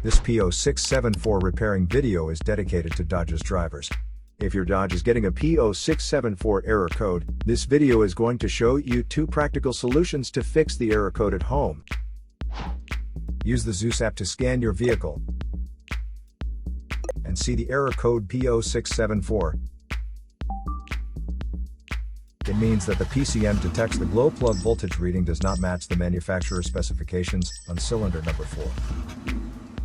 This P0674 repairing video is dedicated to Dodge's drivers. If your Dodge is getting a P0674 error code, this video is going to show you 2 practical solutions to fix the error code at home. Use the Zeus app to scan your vehicle and see the error code P0674. It means that the PCM detects the glow plug voltage reading does not match the manufacturer specifications on cylinder number 4.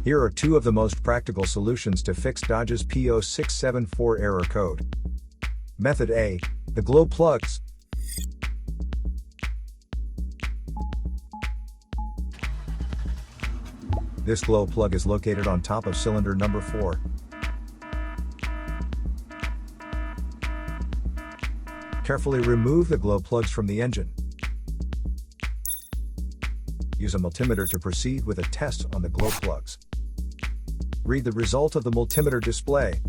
Here are 2 of the most practical solutions to fix Dodge's P0674 error code. Method A, the glow plugs. This glow plug is located on top of cylinder number 4. Carefully remove the glow plugs from the engine. Use a multimeter to proceed with a test on the glow plugs. Read the result of the multimeter display.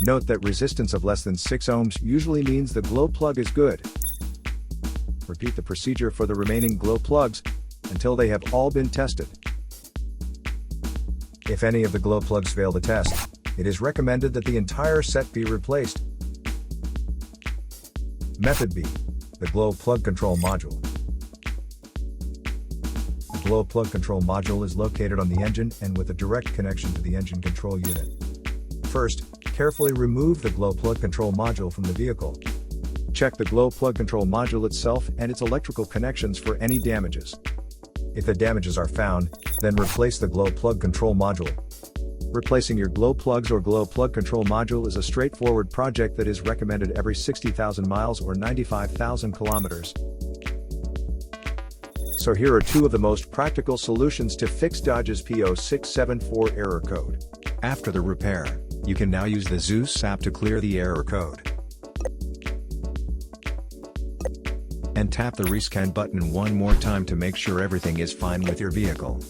Note that resistance of less than 6 ohms usually means the glow plug is good. Repeat the procedure for the remaining glow plugs until they have all been tested. If any of the glow plugs fail the test, it is recommended that the entire set be replaced. Method B, the glow plug control module. The glow plug control module is located on the engine and with a direct connection to the engine control unit. First, carefully remove the glow plug control module from the vehicle. Check the glow plug control module itself and its electrical connections for any damages. If the damages are found, then replace the glow plug control module. Replacing your glow plugs or glow plug control module is a straightforward project that is recommended every 60,000 miles or 95,000 kilometers. So here are 2 of the most practical solutions to fix Dodge's P0674 error code. After the repair, you can now use the Zeus app to clear the error code. And tap the rescan button one more time to make sure everything is fine with your vehicle.